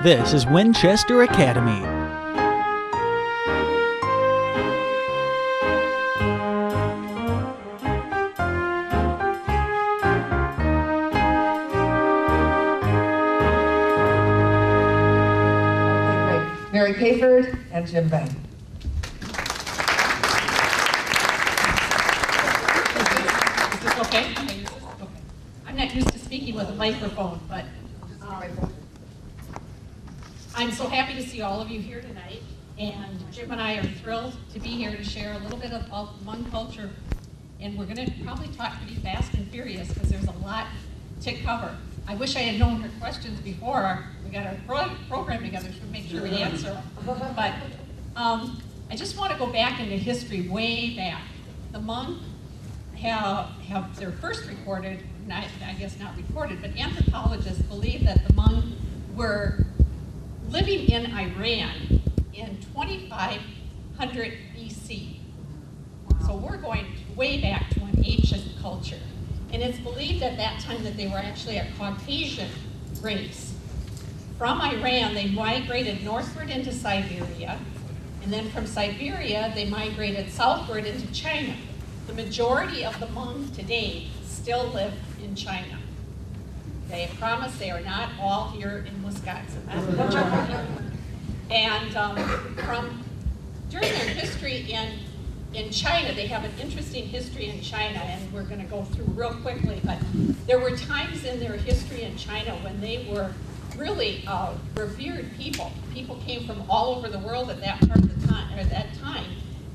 This is Winchester Academy. Cayford and Jim Vang. Is this okay? Can I use this? Okay. I'm not used to speaking with a microphone, but I'm so happy to see all of you here tonight. And Jim and I are thrilled to be here to share a little bit of Hmong culture. And we're going to probably talk pretty fast and furious because there's a lot to cover. I wish I had known her questions before we got our program together to make sure we answer them. But I just want to go back into history, way back. The Hmong have their first recorded, I guess not recorded, but anthropologists believe that the Hmong were living in Iran in 2500 BC. So we're going way back to an ancient culture. And it's believed at that time that they were actually a Caucasian race. From Iran, they migrated northward into Siberia, and then from Siberia, they migrated southward into China. The majority of the Hmong today still live in China. They promise they are not all here in Wisconsin. And during their history in China, they have an interesting history in China, and we're going to go through real quickly, but there were times in their history in China when they were really revered people. People came from all over the world at that time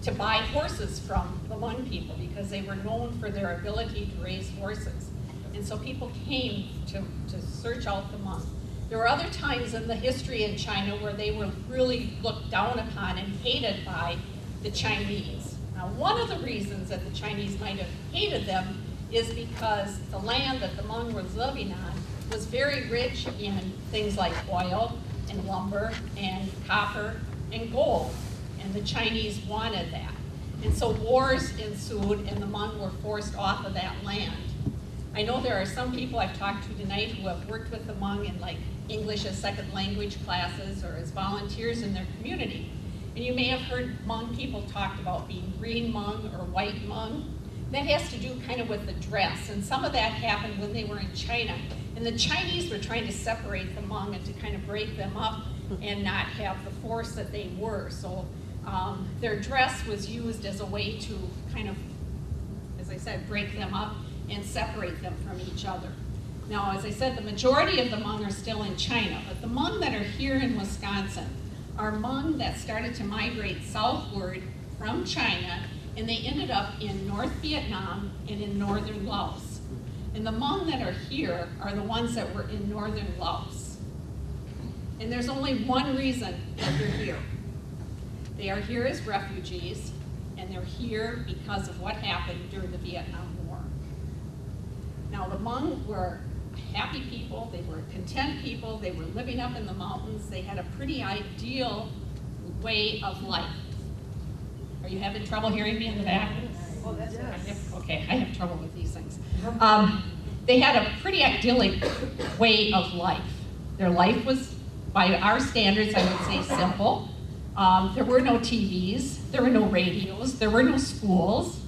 to buy horses from the Hmong people because they were known for their ability to raise horses. And so people came to search out the Hmong. There were other times in the history in China where they were really looked down upon and hated by the Chinese. Now, one of the reasons that the Chinese might have hated them is because the land that the Hmong was living on was very rich in things like oil and lumber and copper and gold, and the Chinese wanted that. And so wars ensued, and the Hmong were forced off of that land. I know there are some people I've talked to tonight who have worked with the Hmong in like English as second language classes or as volunteers in their community. And you may have heard Hmong people talked about being green Hmong or white Hmong. That has to do kind of with the dress, and some of that happened when they were in China. And the Chinese were trying to separate the Hmong and to kind of break them up and not have the force that they were. So their dress was used as a way to kind of, as I said, break them up and separate them from each other. Now, as I said, the majority of the Hmong are still in China, but the Hmong that are here in Wisconsin are Hmong that started to migrate southward from China, and they ended up in North Vietnam and in northern Laos. And the Hmong that are here are the ones that were in northern Laos. And there's only one reason that they're here. They are here as refugees, and they're here because of what happened during the Vietnam War. Now, the Hmong were happy people, they were content people, they were living up in the mountains, they had a pretty ideal way of life. Are you having trouble hearing me in the back? Oh, that's yes. Okay, I have trouble with these things. They had a pretty idyllic way of life. Their life was, by our standards, I would say simple. There were no TVs, there were no radios, there were no schools,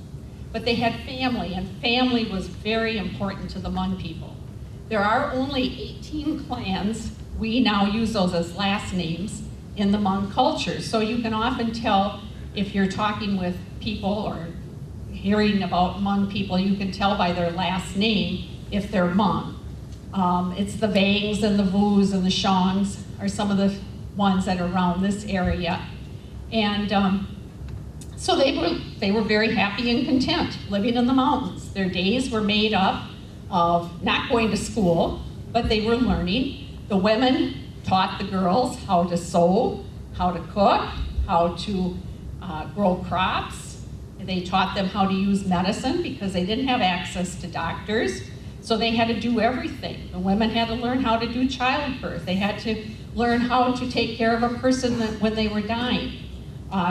but they had family, and family was very important to the Hmong people. There are only 18 clans. We now use those as last names in the Hmong culture. So you can often tell if you're talking with people or hearing about Hmong people, you can tell by their last name if they're Hmong. It's the Vangs and the Vus and the Shongs are some of the ones that are around this area. And so they were very happy and content living in the mountains. Their days were made up of not going to school, but they were learning. The women taught the girls how to sew, how to cook, how to grow crops. They taught them how to use medicine because they didn't have access to doctors. So they had to do everything. The women had to learn how to do childbirth. They had to learn how to take care of a person when they were dying.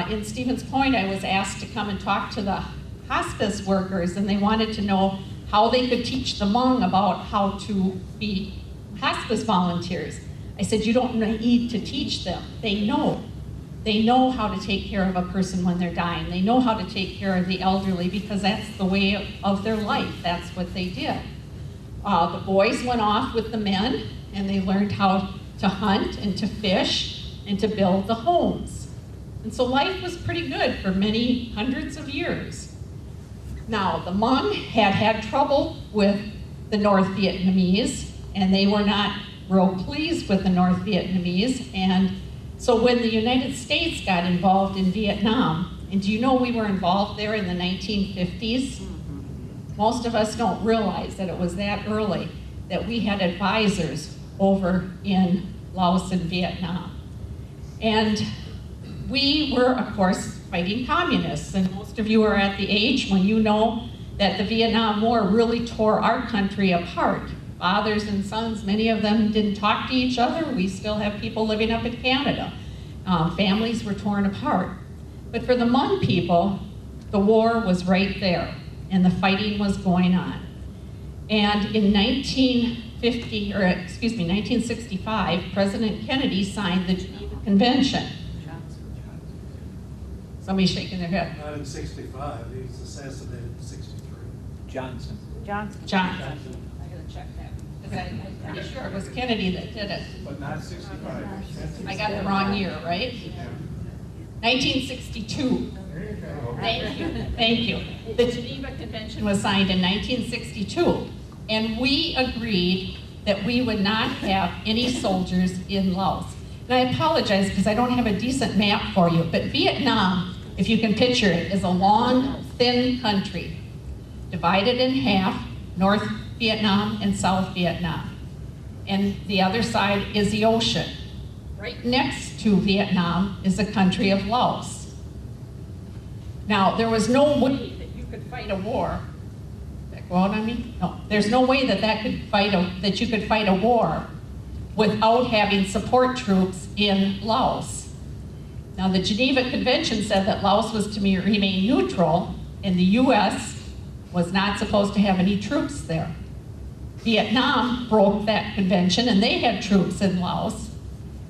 In Stevens Point, I was asked to come and talk to the hospice workers, and they wanted to know how they could teach the Hmong about how to be hospice volunteers. I said, you don't need to teach them. They know. They know how to take care of a person when they're dying. They know how to take care of the elderly because that's the way of their life. That's what they did. The boys went off with the men and they learned how to hunt and to fish and to build the homes. And so life was pretty good for many hundreds of years. Now, the Hmong had trouble with the North Vietnamese, and they were not real pleased with the North Vietnamese. And so when the United States got involved in Vietnam, and do you know we were involved there in the 1950s? Most of us don't realize that it was that early that we had advisors over in Laos and Vietnam. And we were, of course, fighting communists, and most of you are at the age when you know that the Vietnam War really tore our country apart. Fathers and sons, many of them didn't talk to each other. We still have people living up in Canada. Families were torn apart. But for the Hmong people, the war was right there, and the fighting was going on. And in 1965, President Kennedy signed the Geneva Convention. Somebody's shaking their head. Not in 65, he was assassinated in 63. Johnson. Johnson. I gotta check that, because I'm pretty sure it was Kennedy that did it. But not 65. I got the wrong year, right? 1962. There you go. Thank you. The Geneva Convention was signed in 1962, and we agreed that we would not have any soldiers in Laos. And I apologize because I don't have a decent map for you, but Vietnam, if you can picture it, is a long, thin country, divided in half, North Vietnam and South Vietnam. And the other side is the ocean. Right next to Vietnam is the country of Laos. Now, there was no way that you could fight a war. Did that go out on me? No. There's no way that you could fight a war without having support troops in Laos. Now, the Geneva Convention said that Laos was to remain neutral, and the U.S. was not supposed to have any troops there. Vietnam broke that convention, and they had troops in Laos,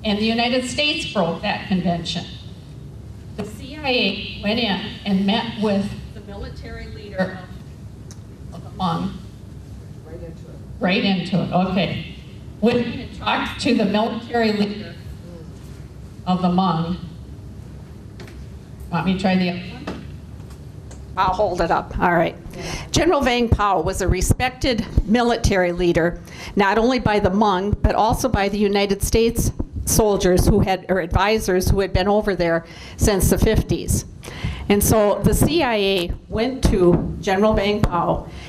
and the United States broke that convention. The CIA went in and met with the military leader of the Hmong. Right into it, okay. Went in and talked to the military leader of the Hmong. Want me to try the other one? I'll hold it up, all right. General Vang was a respected military leader, not only by the Hmong, but also by the United States soldiers or advisors who had been over there since the 50s. And so the CIA went to General Vang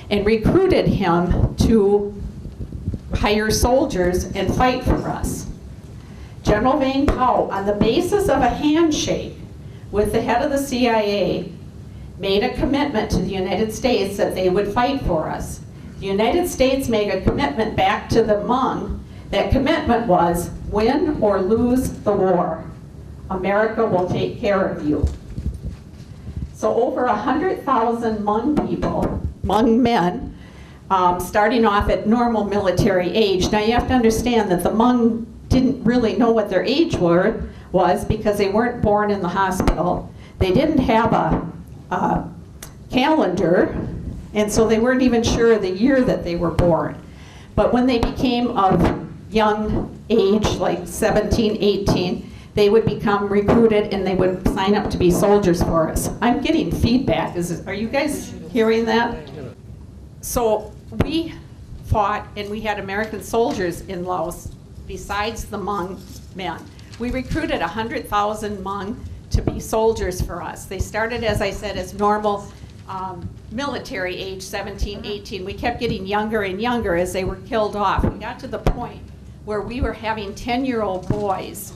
and recruited him to hire soldiers and fight for us. General Vang on the basis of a handshake with the head of the CIA, made a commitment to the United States that they would fight for us. The United States made a commitment back to the Hmong. That commitment was, win or lose the war, America will take care of you. So over 100,000 Hmong people, Hmong men, starting off at normal military age. Now you have to understand that the Hmong didn't really know what their age was because they weren't born in the hospital. They didn't have a calendar, and so they weren't even sure the year that they were born. But when they became of young age, like 17, 18, they would become recruited and they would sign up to be soldiers for us. I'm getting feedback. Are you guys hearing that? So we fought, and we had American soldiers in Laos besides the Hmong men. We recruited 100,000 Hmong to be soldiers for us. They started, as I said, as normal military age, 17, 18. We kept getting younger and younger as they were killed off. We got to the point where we were having 10-year-old boys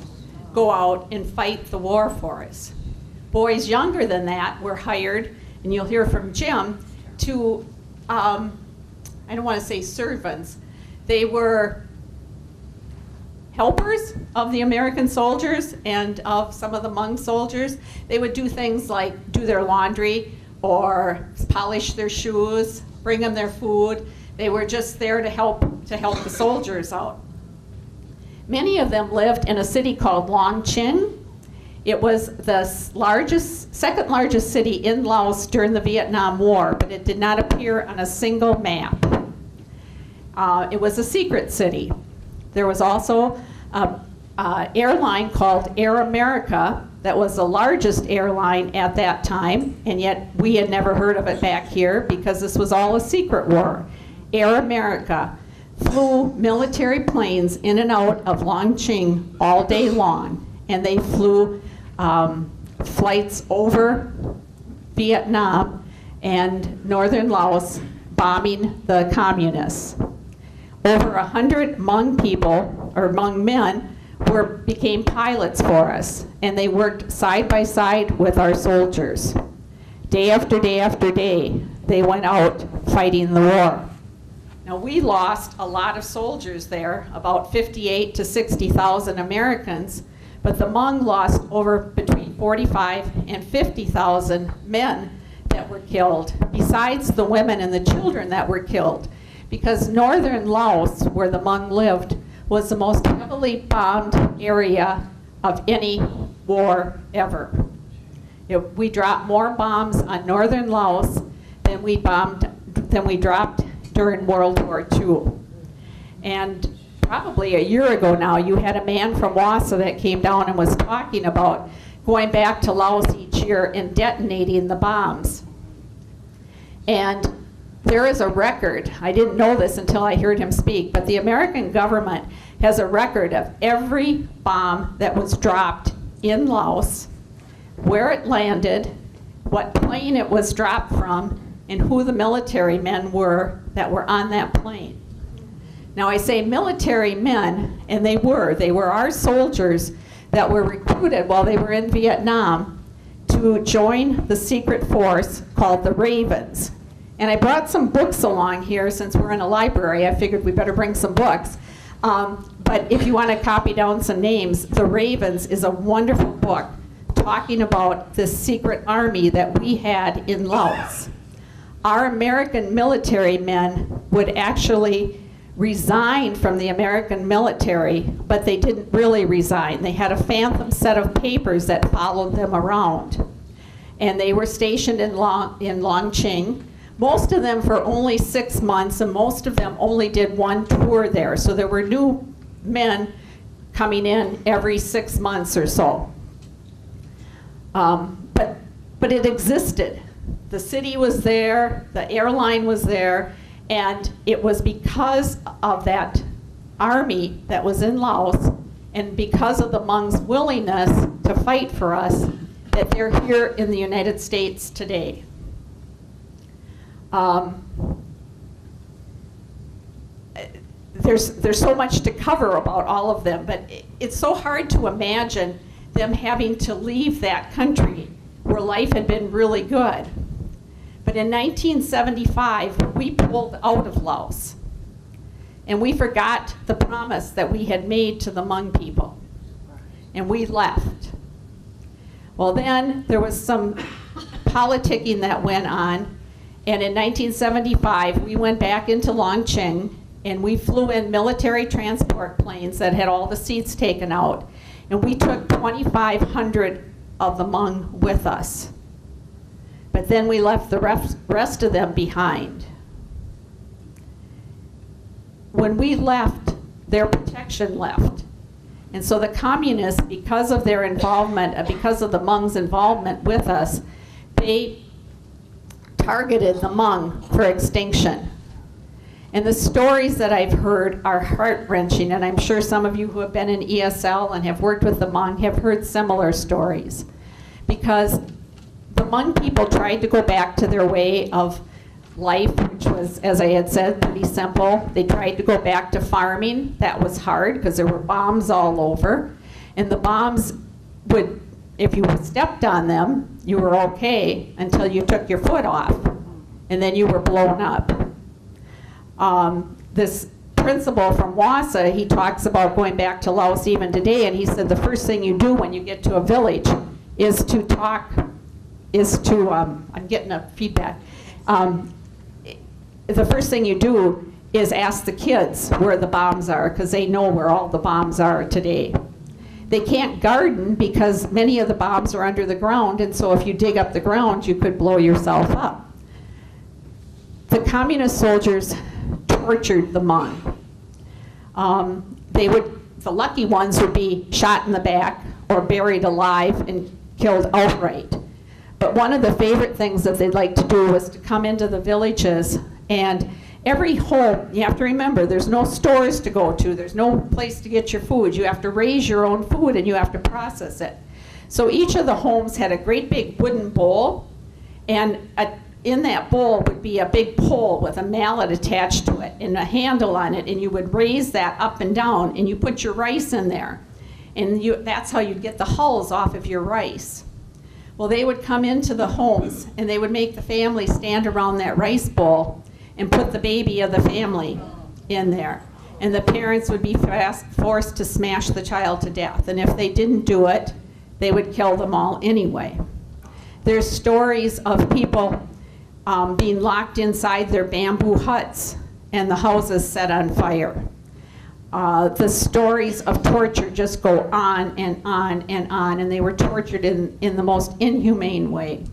go out and fight the war for us. Boys younger than that were hired, and you'll hear from Jim, to, I don't want to say servants, they were helpers of the American soldiers and of some of the Hmong soldiers. They would do things like do their laundry or polish their shoes, bring them their food. They were just there to help the soldiers out. Many of them lived in a city called Longching. It was the second largest city in Laos during the Vietnam War, but it did not appear on a single map. It was a secret city. There was also an airline called Air America that was the largest airline at that time, and yet we had never heard of it back here because this was all a secret war. Air America flew military planes in and out of Longching all day long, and they flew flights over Vietnam and northern Laos, bombing the communists. Over 100 Hmong people, or Hmong men, became pilots for us, and they worked side by side with our soldiers. Day after day after day, they went out fighting the war. Now, we lost a lot of soldiers there, about 58 to 60,000 Americans, but the Hmong lost over between 45 and 50,000 men that were killed, besides the women and the children that were killed, because northern Laos, where the Hmong lived, was the most heavily bombed area of any war ever. We dropped more bombs on northern Laos than we dropped during World War II. And probably a year ago now, you had a man from Wassa that came down and was talking about going back to Laos each year and detonating the bombs. And there is a record, I didn't know this until I heard him speak, but the American government has a record of every bomb that was dropped in Laos, where it landed, what plane it was dropped from, and who the military men were that were on that plane. Now, I say military men, and they were our soldiers that were recruited while they were in Vietnam to join the secret force called the Ravens. And I brought some books along here since we're in a library. I figured we better bring some books. But if you want to copy down some names, The Ravens is a wonderful book talking about this secret army that we had in Laos. Our American military men would actually resign from the American military, but they didn't really resign. They had a phantom set of papers that followed them around. And they were stationed in Longching, most of them for only 6 months, and most of them only did one tour there. So there were new men coming in every 6 months or so. But it existed. The city was there, the airline was there, and it was because of that army that was in Laos and because of the Hmong's willingness to fight for us that they're here in the United States today. There's so much to cover about all of them, but it's so hard to imagine them having to leave that country where life had been really good. But in 1975, we pulled out of Laos, and we forgot the promise that we had made to the Hmong people, and we left. Well, then there was some politicking that went on, and in 1975, we went back into Longching, and we flew in military transport planes that had all the seats taken out, and we took 2,500 of the Hmong with us. But then we left the rest of them behind. When we left, their protection left. And so the communists, because of their involvement, because of the Hmong's involvement with us, they targeted the Hmong for extinction. And the stories that I've heard are heart-wrenching, and I'm sure some of you who have been in ESL and have worked with the Hmong have heard similar stories. Because the Hmong people tried to go back to their way of life, which was, as I had said, pretty simple. They tried to go back to farming. That was hard because there were bombs all over. And the bombs would, if you stepped on them, you were okay until you took your foot off. And then you were blown up. This principal from Wassa, he talks about going back to Laos even today, and he said the first thing you do when you get to a village is to I'm getting a feedback. The first thing you do is ask the kids where the bombs are, because they know where all the bombs are today. They can't garden because many of the bombs are under the ground, and so if you dig up the ground, you could blow yourself up. The communist soldiers tortured the Hmong. The lucky ones would be shot in the back or buried alive and killed outright. But one of the favorite things that they'd like to do was to come into the villages, and every home, you have to remember, there's no stores to go to, there's no place to get your food. You have to raise your own food and you have to process it. So each of the homes had a great big wooden bowl, and in that bowl would be a big pole with a mallet attached to it and a handle on it, and you would raise that up and down, and you put your rice in there. And that's how you'd get the hulls off of your rice. Well, they would come into the homes, and they would make the family stand around that rice bowl and put the baby of the family in there. And the parents would be forced to smash the child to death. And if they didn't do it, they would kill them all anyway. There's stories of people being locked inside their bamboo huts and the houses set on fire. The stories of torture just go on and on and on, and they were tortured in the most inhumane way.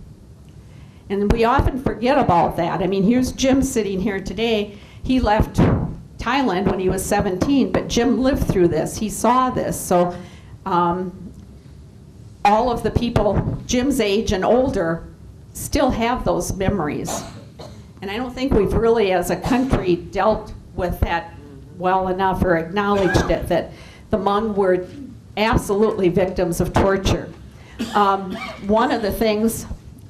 And we often forget about that. I mean, here's Jim sitting here today. He left Thailand when he was 17, but Jim lived through this. He saw this. So all of the people Jim's age and older still have those memories. And I don't think we've really, as a country, dealt with that well enough or acknowledged it, that the Hmong were absolutely victims of torture. One of the things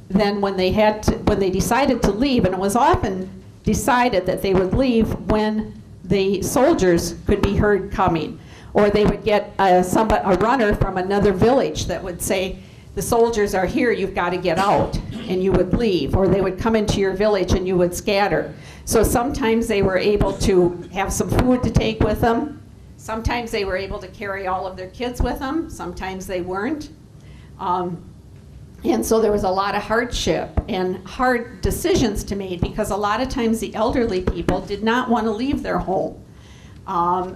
then when they decided to leave, and it was often decided that they would leave when the soldiers could be heard coming, or they would get a runner from another village that would say, the soldiers are here, you've got to get out, and you would leave. Or they would come into your village and you would scatter. So sometimes they were able to have some food to take with them. Sometimes they were able to carry all of their kids with them. Sometimes they weren't. And so there was a lot of hardship and hard decisions to make, because a lot of times the elderly people did not want to leave their home,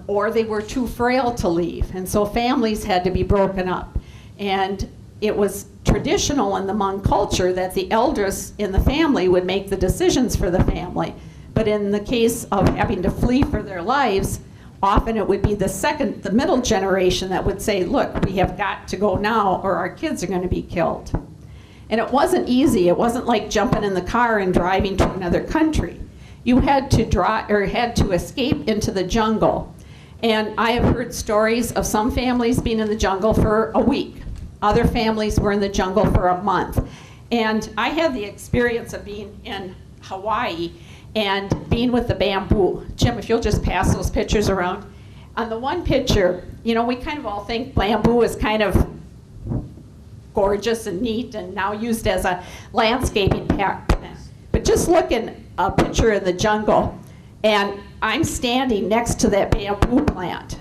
or they were too frail to leave. And so families had to be broken up. And it was traditional in the Hmong culture that the elders in the family would make the decisions for the family. But in the case of having to flee for their lives, often it would be the middle generation that would say, look, we have got to go now or our kids are going to be killed. And it wasn't easy. It wasn't like jumping in the car and driving to another country. You had to escape into the jungle. And I have heard stories of some families being in the jungle for a week. Other families were in the jungle for a month. And I had the experience of being in Hawaii and being with the bamboo. Jim, if you'll just pass those pictures around. On the one picture, you know, we kind of all think bamboo is kind of gorgeous and neat and now used as a landscaping plant. But just look in a picture in the jungle, and I'm standing next to that bamboo plant.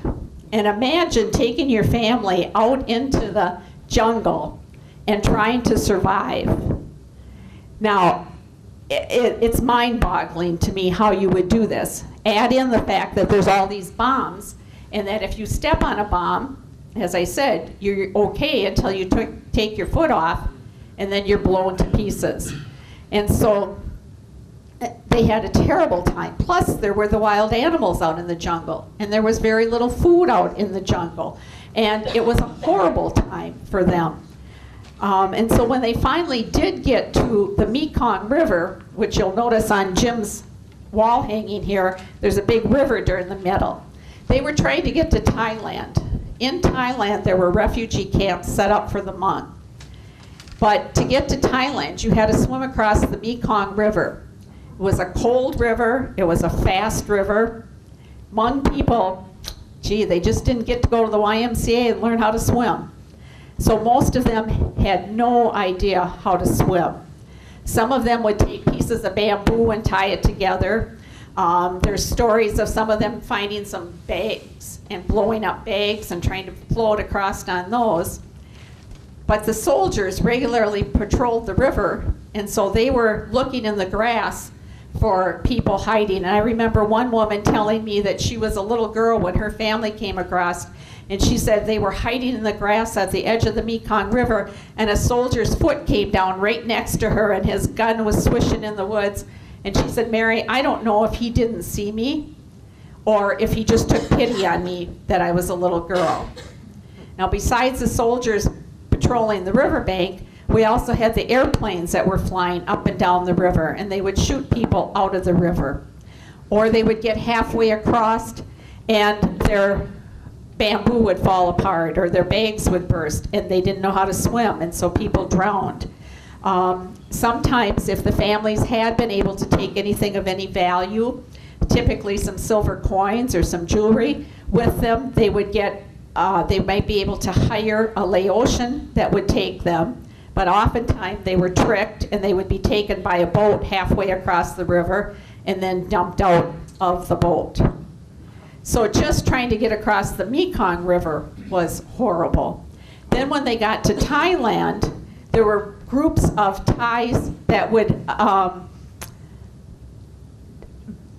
And imagine taking your family out into the jungle and trying to survive. Now, it's mind-boggling to me how you would do this. Add in the fact that there's all these bombs, and that if you step on a bomb, as I said, you're okay until you take your foot off, and then you're blown to pieces. And so they had a terrible time. Plus, there were the wild animals out in the jungle, and there was very little food out in the jungle. And it was a horrible time for them. And so when they finally did get to the Mekong River, which you'll notice on Jim's wall hanging here, there's a big river during the middle. They were trying to get to Thailand. In Thailand, there were refugee camps set up for the Hmong. But to get to Thailand, you had to swim across the Mekong River. It was a cold river. It was a fast river. Hmong people, gee, they just didn't get to go to the YMCA and learn how to swim. So most of them had no idea how to swim. Some of them would take pieces of bamboo and tie it together. There's stories of some of them finding some bags and blowing up bags and trying to float across on those. But the soldiers regularly patrolled the river, and so they were looking in the grass for people hiding. And I remember one woman telling me that she was a little girl when her family came across, and she said they were hiding in the grass at the edge of the Mekong River, and a soldier's foot came down right next to her, and his gun was swishing in the woods. And she said, Mary, I don't know if he didn't see me or if he just took pity on me that I was a little girl. Now, besides the soldiers patrolling the riverbank, we also had the airplanes that were flying up and down the river, and they would shoot people out of the river. Or they would get halfway across and their bamboo would fall apart or their bags would burst and they didn't know how to swim, and so people drowned. Sometimes if the families had been able to take anything of any value, typically some silver coins or some jewelry with them, they would get, they might be able to hire a Laotian that would take them. But oftentimes they were tricked and they would be taken by a boat halfway across the river and then dumped out of the boat. So just trying to get across the Mekong River was horrible. Then when they got to Thailand, there were groups of Thais that would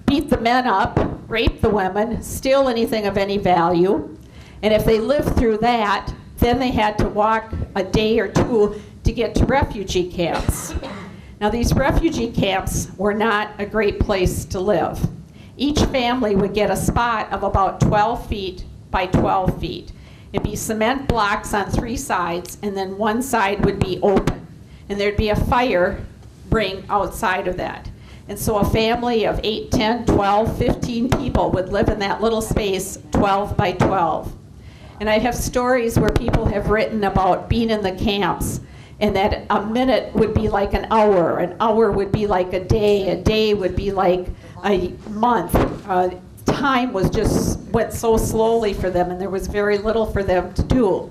beat the men up, rape the women, steal anything of any value. And if they lived through that, then they had to walk a day or two to get to refugee camps. Now, these refugee camps were not a great place to live. Each family would get a spot of about 12 feet by 12 feet. It'd be cement blocks on 3 sides, and then one side would be open. And there'd be a fire ring outside of that. And so a family of 8, 10, 12, 15 people would live in that little space, 12 by 12. And I have stories where people have written about being in the camps, and that a minute would be like an hour would be like a day would be like a month. Time was just went so slowly for them, and there was very little for them to do.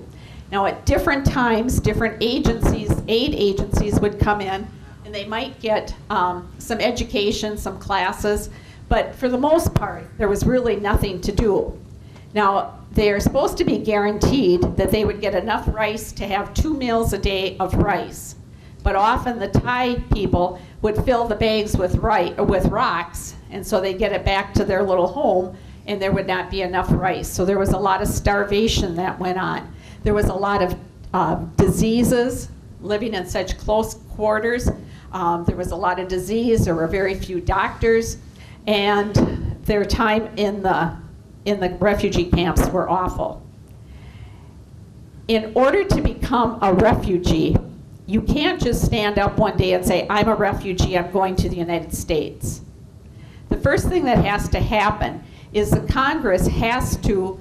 Now at different times, different agencies, aid agencies would come in, and they might get some education, some classes, but for the most part, there was really nothing to do. Now, they are supposed to be guaranteed that they would get enough rice to have 2 meals a day of rice. But often the Thai people would fill the bags with rocks, and so they'd get it back to their little home, and there would not be enough rice. So there was a lot of starvation that went on. There was a lot of diseases, living in such close quarters. There was a lot of disease. There were very few doctors, and their time in the refugee camps were awful. In order to become a refugee, you can't just stand up one day and say, I'm a refugee, I'm going to the United States. The first thing that has to happen is the Congress has to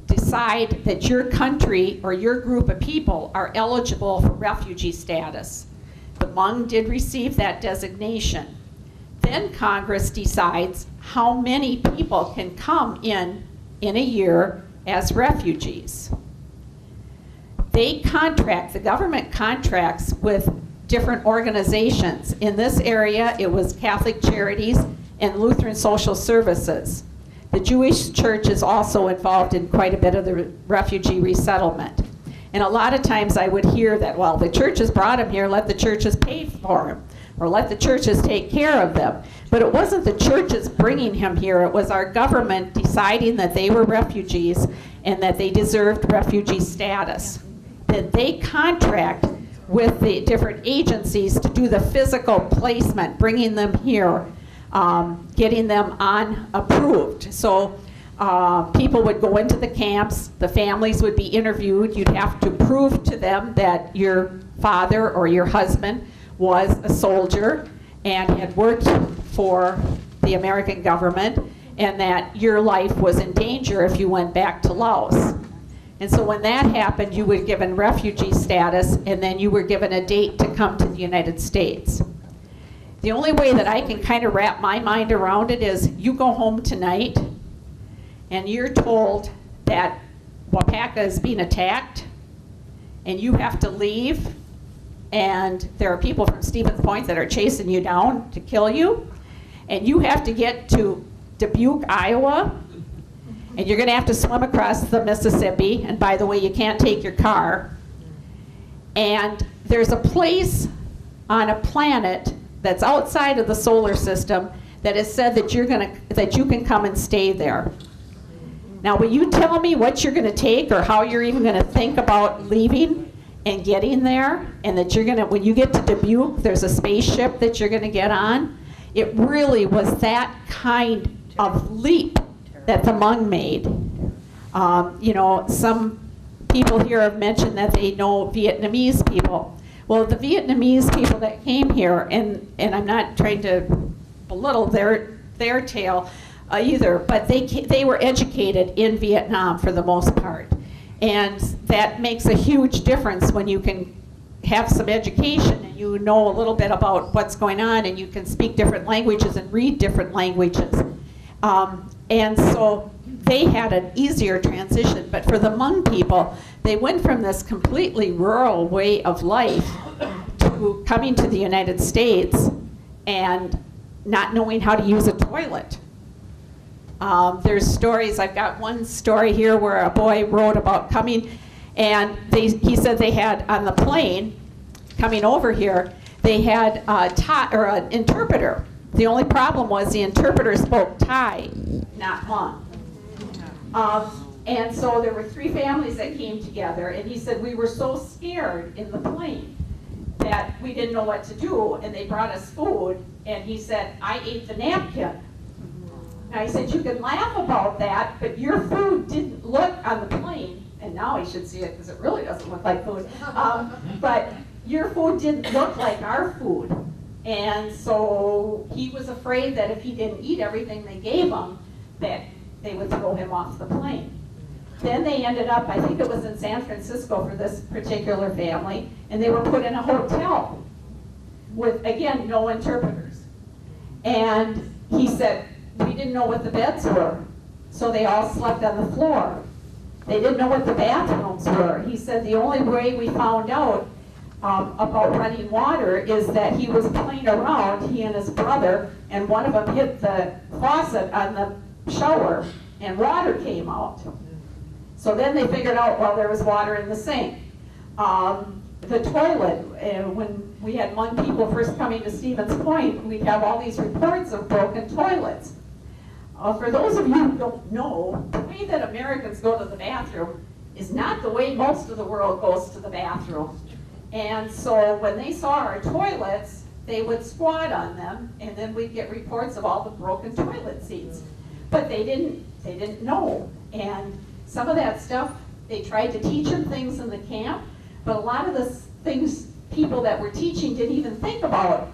decide that your country or your group of people are eligible for refugee status. The Hmong did receive that designation. Then Congress decides how many people can come in a year as refugees. They contract, the government contracts with different organizations. In this area, it was Catholic Charities and Lutheran Social Services. The Jewish church is also involved in quite a bit of the refugee resettlement. And a lot of times I would hear that, well, the churches brought them here, let the churches pay for them, or let the churches take care of them. But it wasn't the churches bringing him here, it was our government deciding that they were refugees and that they deserved refugee status. That they contract with the different agencies to do the physical placement, bringing them here, getting them approved. So people would go into the camps, the families would be interviewed, you'd have to prove to them that your father or your husband was a soldier and had worked for the American government, and that your life was in danger if you went back to Laos. And so when that happened, you were given refugee status, and then you were given a date to come to the United States. The only way that I can kind of wrap my mind around it is you go home tonight, and you're told that Wapaka is being attacked, and you have to leave, and there are people from Stevens Point that are chasing you down to kill you, and you have to get to Dubuque, Iowa, and you're going to have to swim across the Mississippi, and by the way, you can't take your car. And there's a place on a planet that's outside of the solar system that has said that that you can come and stay there. Now, will you tell me what you're going to take or how you're even going to think about leaving and getting there? And that you're going to, when you get to Dubuque, there's a spaceship that you're going to get on? It really was that kind of leap that the Hmong made. You know, some people here have mentioned that they know Vietnamese people. Well, the Vietnamese people that came here, and I'm not trying to belittle their tale either, but they were educated in Vietnam for the most part. And that makes a huge difference when you can have some education and you know a little bit about what's going on and you can speak different languages and read different languages. And so they had an easier transition. But for the Hmong people, they went from this completely rural way of life to coming to the United States and not knowing how to use a toilet. There's stories, I've got one story here where a boy wrote about coming, and he said they had on the plane coming over here, they had an interpreter. The only problem was the interpreter spoke Thai, not Hmong. And so there were 3 families that came together, and he said we were so scared in the plane that we didn't know what to do, and they brought us food, and he said, I ate the napkin. Now he said, you can laugh about that, but your food didn't look on the plane, and now he should see it because it really doesn't look like food, but your food didn't look like our food. And so he was afraid that if he didn't eat everything they gave him, that they would throw him off the plane. Then they ended up, I think it was in San Francisco for this particular family, and they were put in a hotel with, again, no interpreters. And he said, we didn't know what the beds were, so they all slept on the floor. They didn't know what the bathrooms were. He said the only way we found out about running water is that he was playing around, he and his brother, and one of them hit the faucet on the shower, and water came out. So then they figured out, well, there was water in the sink. The toilet, when we had Hmong people first coming to Stevens Point, we'd have all these reports of broken toilets. For those of you who don't know, the way that Americans go to the bathroom is not the way most of the world goes to the bathroom. And so when they saw our toilets, they would squat on them, and then we'd get reports of all the broken toilet seats. But they didn't know. And some of that stuff, they tried to teach them things in the camp, but a lot of the things people that were teaching didn't even think about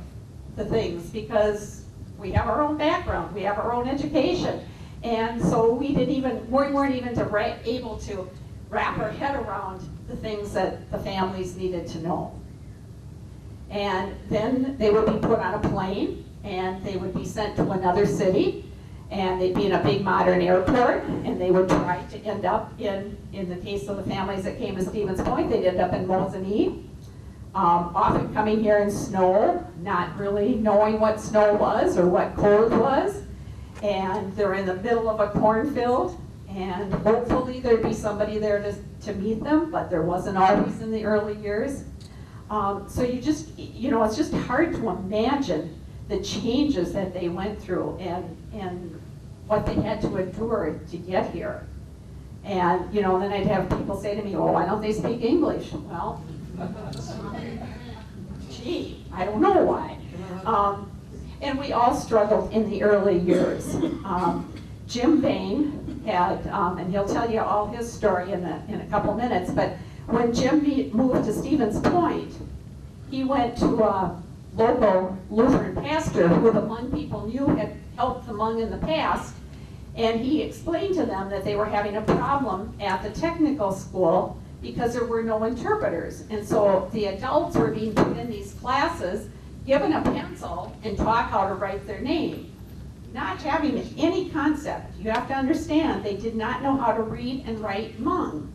the things because we have our own background, we have our own education. And so we weren't even able to wrap our head around the things that the families needed to know. And then they would be put on a plane and they would be sent to another city, and they'd be in a big modern airport, and they would try to end up in the case of the families that came to Stevens Point, they'd end up in Mosinee, often coming here in snow, not really knowing what snow was or what cold was, and they're in the middle of a cornfield, and hopefully there'd be somebody there to meet them, but there wasn't always in the early years. So it's just hard to imagine the changes that they went through and what they had to endure to get here. And then I'd have people say to me, well, why don't they speak English? Well, gee, I don't know why. And we all struggled in the early years. Jim Vang had, and he'll tell you all his story in a couple minutes, but when Jim moved to Stevens Point, he went to a local Lutheran pastor who the Hmong people knew had helped the Hmong in the past, and he explained to them that they were having a problem at the technical school because there were no interpreters. And so the adults were being put in these classes, given a pencil, and taught how to write their name, not having any concept. You have to understand, they did not know how to read and write Hmong.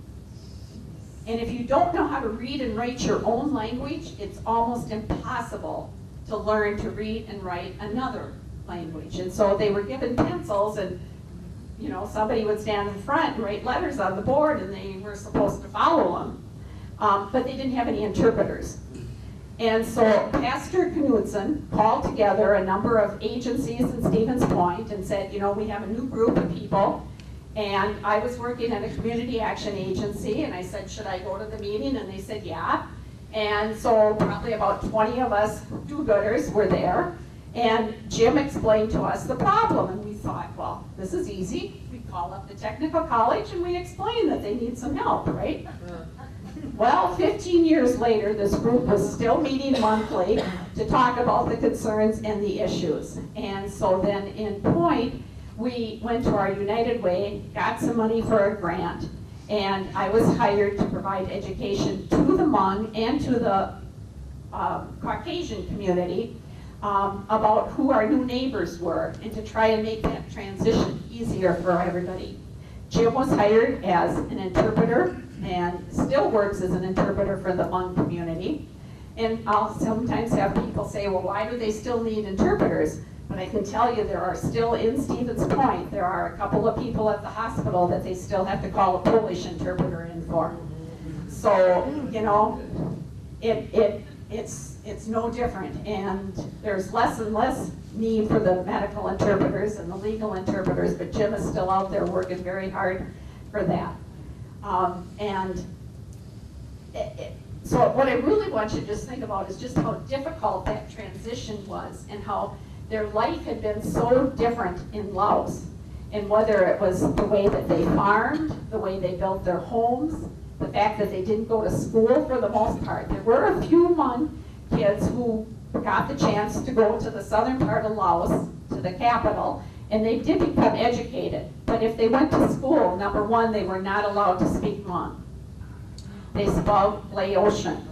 And if you don't know how to read and write your own language, it's almost impossible to learn to read and write another language. And so they were given pencils, and somebody would stand in front and write letters on the board, and they were supposed to follow them. But they didn't have any interpreters. And so Pastor Knudsen called together a number of agencies in Stevens Point and said, you know, we have a new group of people. And I was working at a community action agency, and I said, should I go to the meeting? And they said, yeah. And so probably about 20 of us do-gooders were there. And Jim explained to us the problem, and we thought, well, this is easy. We call up the technical college and we explain that they need some help, right? Well, 15 years later, this group was still meeting monthly to talk about the concerns and the issues. And so then in Point, we went to our United Way, got some money for a grant, and I was hired to provide education to the Hmong and to the Caucasian community about who our new neighbors were and to try and make that transition easier for everybody. Jim was hired as an interpreter and still works as an interpreter for the Hmong community. And I'll sometimes have people say, well, why do they still need interpreters? But I can tell you there are still in Stevens Point, there are a couple of people at the hospital that they still have to call a Polish interpreter in for. So, you know, it's no different. And there's less and less need for the medical interpreters and the legal interpreters, but Jim is still out there working very hard for that. So what I really want you to just think about is just how difficult that transition was and how their life had been so different in Laos. And whether it was the way that they farmed, the way they built their homes, the fact that they didn't go to school for the most part. There were a few Hmong kids who got the chance to go to the southern part of Laos, to the capital, and they did become educated. But if they went to school, number one, they were not allowed to speak Hmong. They spoke Laotian.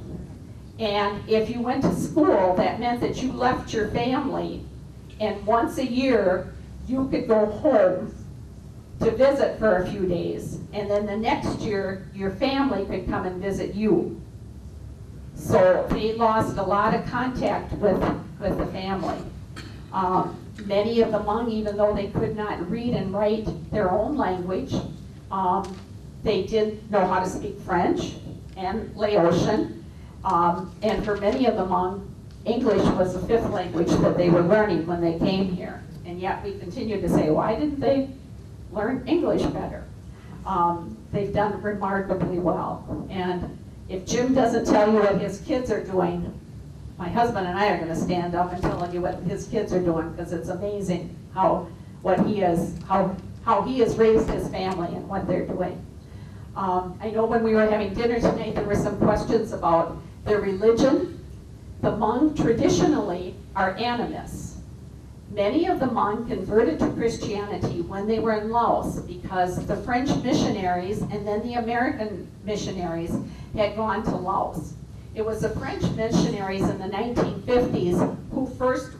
And if you went to school, that meant that you left your family, and once a year, you could go home to visit for a few days. And then the next year, your family could come and visit you. So they lost a lot of contact with the family. Many of the Hmong, even though they could not read and write their own language, they did know how to speak French and Laotian. And for many of the Hmong, English was the fifth language that they were learning when they came here. And yet we continue to say, why didn't they learn English better? They've done remarkably well. And if Jim doesn't tell you what his kids are doing, my husband and I are going to stand up and tell you what his kids are doing, because it's amazing how he has raised his family and what they're doing. I know when we were having dinner tonight, there were some questions about their religion. The Hmong traditionally are animists. Many of the Hmong converted to Christianity when they were in Laos because the French missionaries and then the American missionaries had gone to Laos. It was the French missionaries in the 1950s who first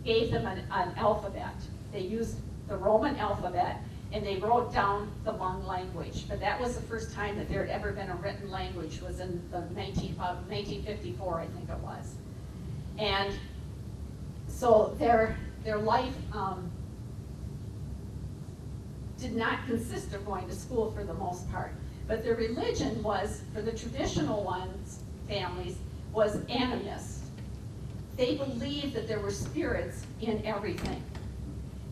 gave them an alphabet. They used the Roman alphabet and they wrote down the Hmong language. But that was the first time that there had ever been a written language, was in the 1954, I think it was. And so their life did not consist of going to school for the most part. But their religion was, for the traditional families, was animist. They believed that there were spirits in everything.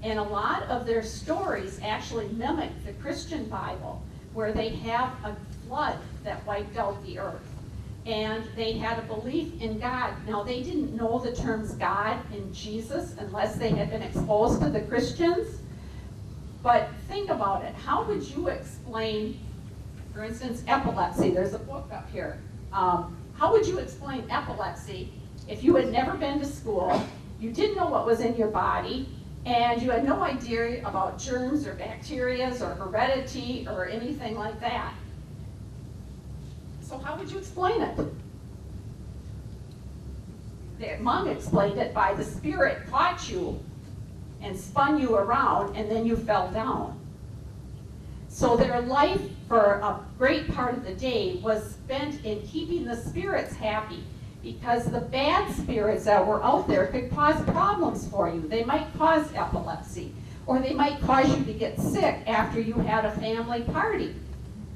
And a lot of their stories actually mimic the Christian Bible, where they have a flood that wiped out the earth. And they had a belief in God. Now, they didn't know the terms God and Jesus unless they had been exposed to the Christians. But think about it. How would you explain, for instance, epilepsy? There's a book up here. How would you explain epilepsy if you had never been to school, you didn't know what was in your body, and you had no idea about germs or bacteria or heredity or anything like that? So how would you explain it? The Hmong explained it by the spirit caught you and spun you around, and then you fell down. So their life for a great part of the day was spent in keeping the spirits happy, because the bad spirits that were out there could cause problems for you. They might cause epilepsy, or they might cause you to get sick after you had a family party.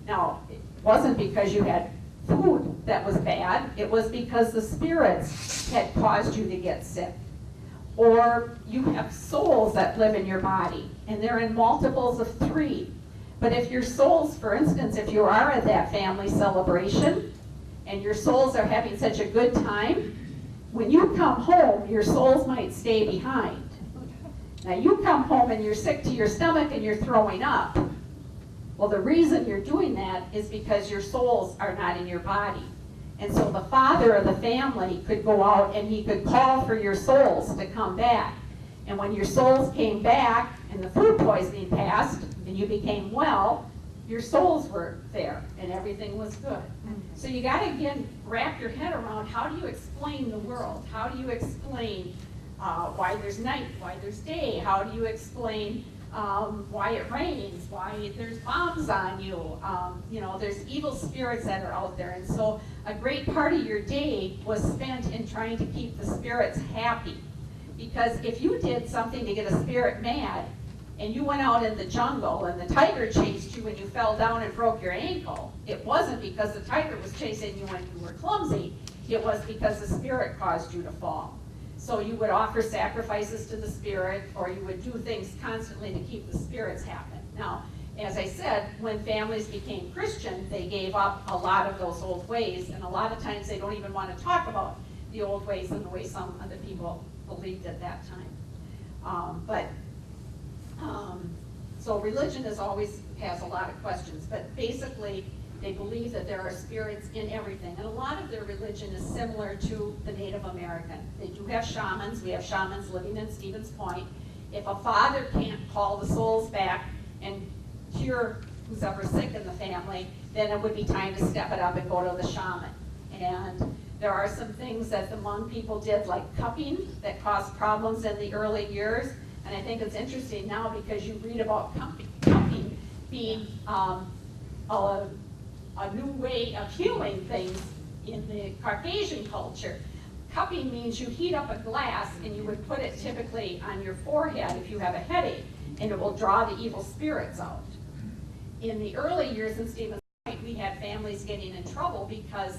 Now, it wasn't because you had food that was bad. It was because the spirits had caused you to get sick. Or you have souls that live in your body, and they're in multiples of 3. But if your souls, for instance, if you are at that family celebration, and your souls are having such a good time, when you come home, your souls might stay behind. Now you come home and you're sick to your stomach and you're throwing up. Well, the reason you're doing that is because your souls are not in your body. And so the father of the family could go out and he could call for your souls to come back. And when your souls came back and the food poisoning passed and you became well, your souls were there and everything was good. So you got to, again, wrap your head around, how do you explain the world? How do you explain why there's night, why there's day? How do you explain why it rains, why there's bombs on you? You know, there's evil spirits that are out there. And so a great part of your day was spent in trying to keep the spirits happy. Because if you did something to get a spirit mad, and you went out in the jungle and the tiger chased you and you fell down and broke your ankle, it wasn't because the tiger was chasing you when you were clumsy, it was because the spirit caused you to fall. So you would offer sacrifices to the spirit, or you would do things constantly to keep the spirits happy. Now, as I said, when families became Christian, they gave up a lot of those old ways, and a lot of times they don't even want to talk about the old ways and the way some other people believed at that time. So religion always has a lot of questions, but basically they believe that there are spirits in everything. And a lot of their religion is similar to the Native American. They do have shamans. We have shamans living in Stevens Point. If a father can't call the souls back and cure who's ever sick in the family, then it would be time to step it up and go to the shaman. And there are some things that the Hmong people did, like cupping, that caused problems in the early years. And I think it's interesting now because you read about cupping being a new way of healing things in the Caucasian culture. Cupping means you heat up a glass and you would put it typically on your forehead if you have a headache, and it will draw the evil spirits out. In the early years in Stevens Point, we had families getting in trouble because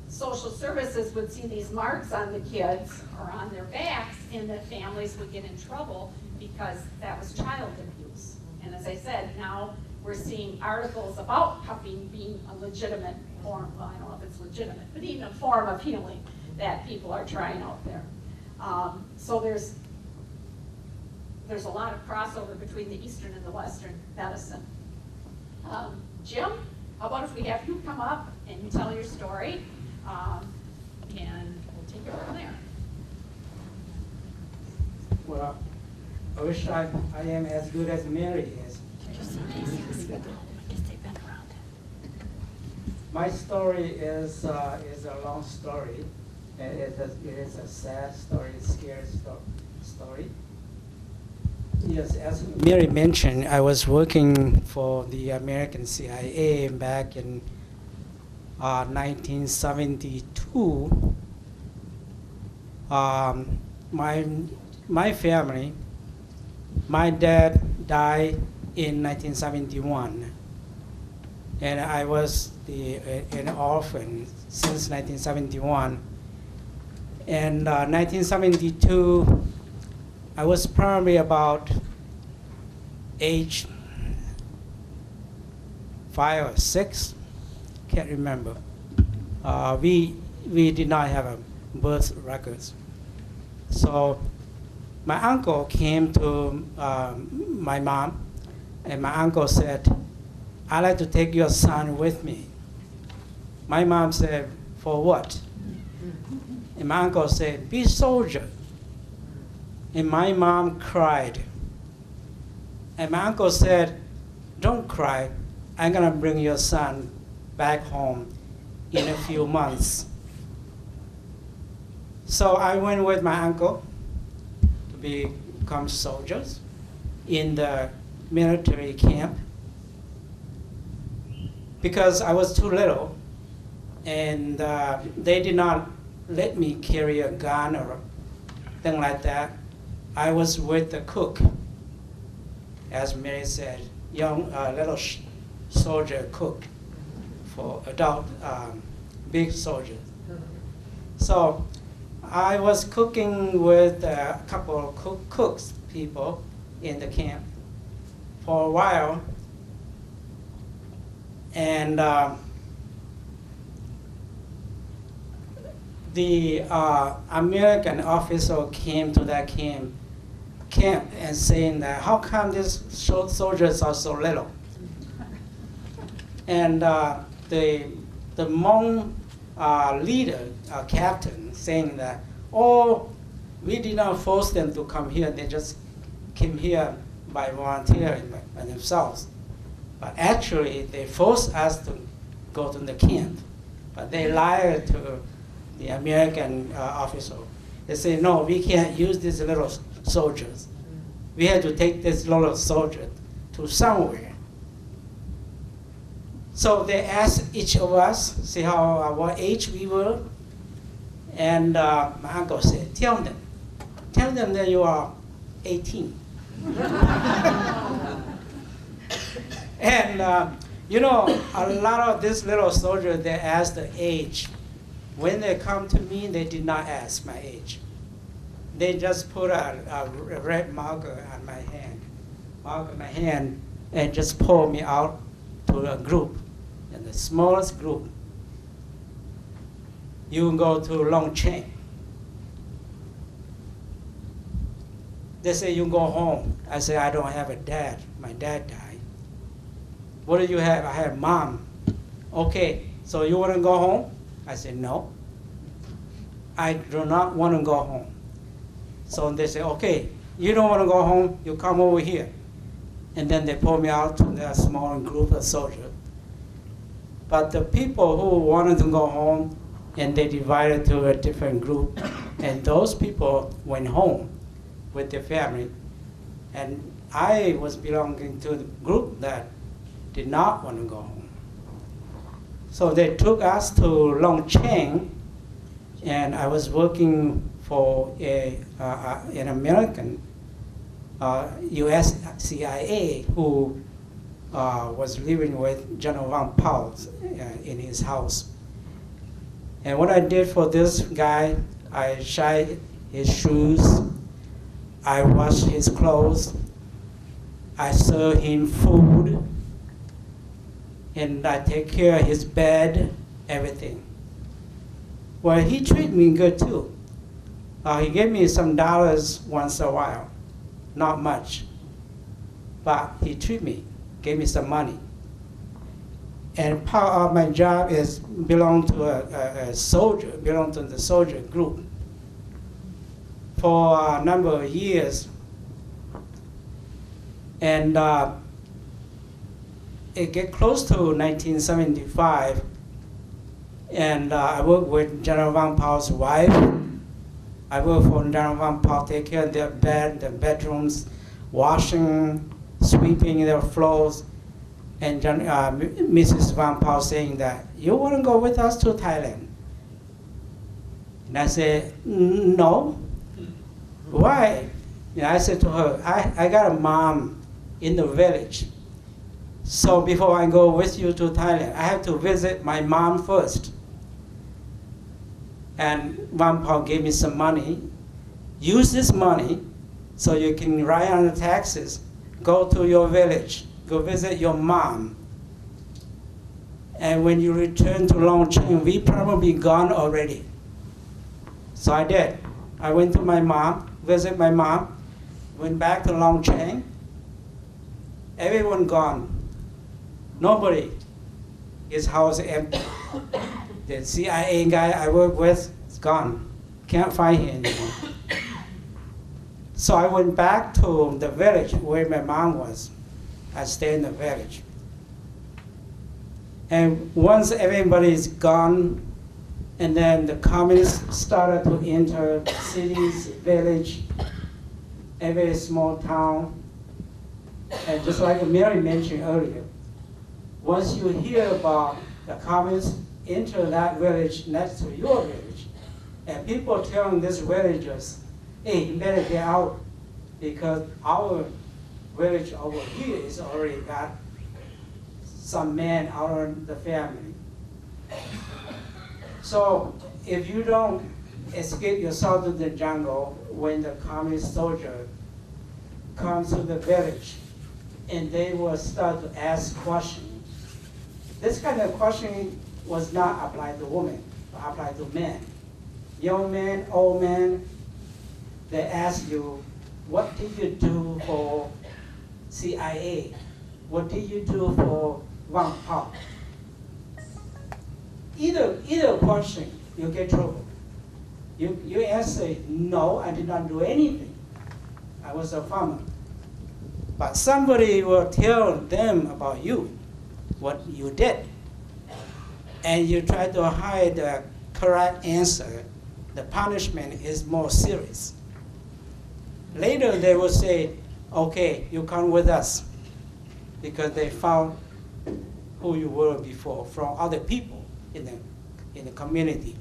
social services would see these marks on the kids or on their backs, and the families would get in trouble because that was child abuse. And as I said, now we're seeing articles about cupping being a legitimate form, well, I don't know if it's legitimate, but even a form of healing that people are trying out there. So there's a lot of crossover between the Eastern and the Western medicine. Jim, how about if we have you come up and you tell your story, and we'll take it from there. Well, I wish I am as good as Mary is. My story is a long story. It is a sad story, scary story. Yes, as Mary mentioned, I was working for the American CIA back in 1972. My family, my dad died in 1971, and I was an orphan since 1971. In 1972, I was probably about age 5 or 6, can't remember. We did not have a birth records. So my uncle came to my mom, and my uncle said, "I'd like to take your son with me." My mom said, "For what?" And my uncle said, "Be a soldier." And my mom cried. And my uncle said, "Don't cry. I'm going to bring your son back home in a few months." So I went with my uncle to become soldiers in the military camp because I was too little, and they did not let me carry a gun or thing like that. I was with the cook, as Mary said, young little soldier cook for adult big soldiers. So I was cooking with a couple of cooks people in the camp for a while, and the American officer came to that camp and saying that how come these soldiers are so little? And the Hmong leader, captain, saying that, oh, we did not force them to come here, they just came here by volunteering by themselves. But actually, they forced us to go to the camp. But they lied to the American officer. They say, no, we can't use these little soldiers. We have to take this little soldier to somewhere. So they asked each of us, see what age we were, and my uncle said, tell them that you are 18. And a lot of these little soldiers, they asked the age. When they come to me, they did not ask my age. They just put a red marker on my hand, and just pull me out to a group, and the smallest group. You can go to Long Chain. They say, you go home. I say, I don't have a dad. My dad died. What do you have? I have mom. Okay, so you want to go home? I said, no. I do not want to go home. So they say, okay, you don't want to go home, you come over here. And then they pull me out to that small group of soldiers. But the people who wanted to go home, and they divided to a different group, and those people went home with their family. And I was belonging to the group that did not want to go home. So they took us to Long Chain, and I was working for an American U.S. CIA who was living with General Van Paul in his house. And what I did for this guy, I shined his shoes, I washed his clothes, I served him food, and I take care of his bed, everything. Well, he treated me good too. He gave me some dollars once in a while, not much, but he treated me, gave me some money. And part of my job is belong to a soldier, belong to the soldier group. For a number of years, and it get close to 1975, and I worked with General Van Paul's wife. I worked for General Van Paul, take care of their bed, their bedrooms, washing, sweeping their floors. And Mrs. Van Paul saying that, you want to go with us to Thailand? And I said, no. Why? And I said to her, I got a mom in the village. So before I go with you to Thailand, I have to visit my mom first. And Van Paul gave me some money. Use this money so you can write on the taxes, go to your village, go visit your mom. And when you return to Long Chain, we probably gone already. So I did. I went to my mom, visit my mom, went back to Long Chain. Everyone gone. Nobody. His house empty. The CIA guy I work with is gone. Can't find him anymore. So I went back to the village where my mom was. I stayed in the village. And once everybody's gone, and then the communists started to enter cities, village, every small town. And just like Mary mentioned earlier, once you hear about the communists enter that village next to your village, and people telling these villagers, hey, you better get out, because our village over here is already got some men out of the family. So if you don't escape yourself to the jungle, when the communist soldier comes to the village, and they will start to ask questions. This kind of question was not applied to women, but applied to men. Young men, old men, they ask you, what did you do for CIA? What did you do for Wang Pao? Either question, you get trouble. You answer, no, I did not do anything. I was a farmer. But somebody will tell them about you, what you did. And you try to hide the correct answer, the punishment is more serious. Later they will say, okay, you come with us, because they found who you were before from other people in the community.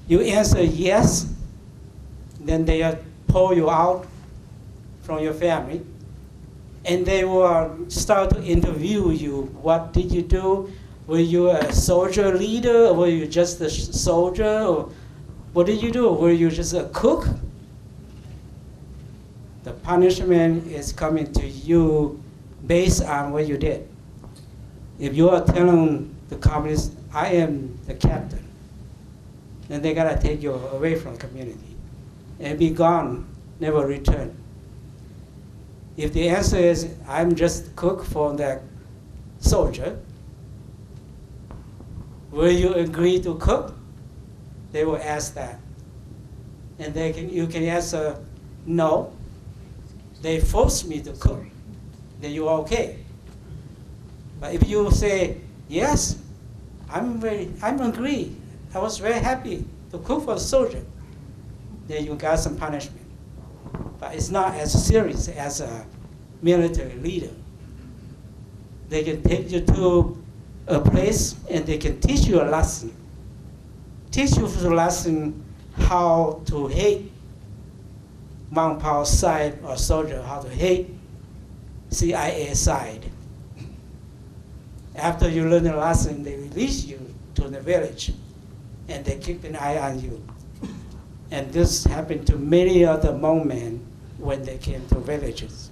You answer yes, then they pull you out from your family, and they will start to interview you. What did you do? Were you a soldier leader, or were you just a soldier? Or what did you do? Were you just a cook? The punishment is coming to you based on what you did. If you are telling the communists, I am the captain, then they gotta take you away from the community and be gone, never return. If the answer is, I'm just cook for the soldier, will you agree to cook? They will ask that. And you can answer, no. They forced me to cook. Then you're okay. But if you say, yes, I'm agree. I was very happy to cook for the soldier, then you got some punishment. But it's not as serious as a military leader. They can take you to a place and they can teach you a lesson. Teach you the lesson how to hate Wang Pao side or soldier, how to hate CIA side. After you learn the lesson, they release you to the village and they keep an eye on you. And this happened to many other Hmong men when they came to villages.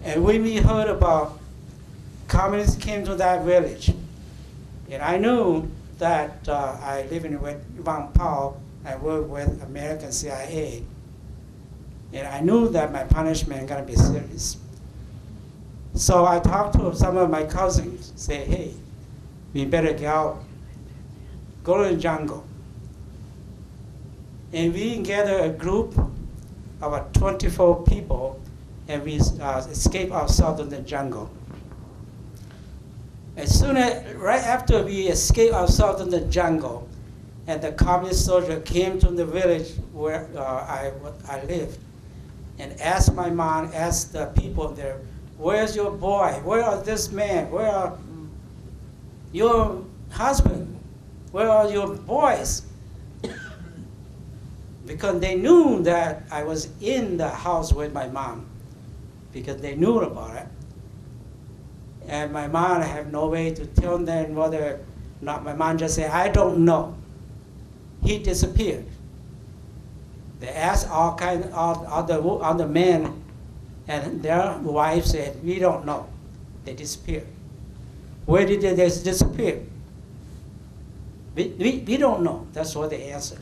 And when we heard about communists came to that village, and I knew that I live in Wang Pao, I work with American CIA, and I knew that my punishment was gonna be serious. So I talked to some of my cousins, say, hey, we better get out, go to the jungle. And we gather a group of about 24 people, and we escape ourselves in the jungle. Right after we escaped ourselves in the jungle, and the communist soldier came to the village where I lived, and asked my mom, asked the people there, where's your boy? Where are this man? Where are your husband? Where are your boys? Because they knew that I was in the house with my mom, because they knew about it. And my mom had no way to tell them whether or not. My mom just said, I don't know. He disappeared. They asked all the men, and their wives said, we don't know. They disappeared. Where did they disappear? We don't know. That's what they answered.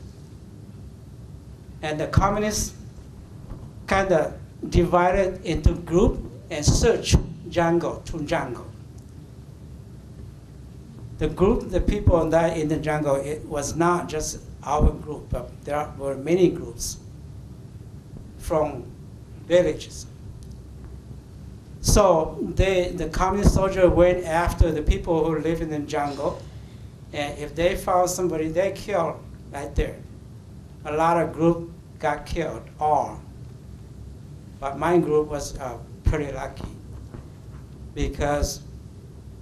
And the communists kind of divided into group and searched jungle to jungle. The group, the people that in the jungle, it was not just our group, but there were many groups from villages. So the communist soldier went after the people who live in the jungle, and if they found somebody, they killed right there. A lot of group got killed, all. But my group was pretty lucky, because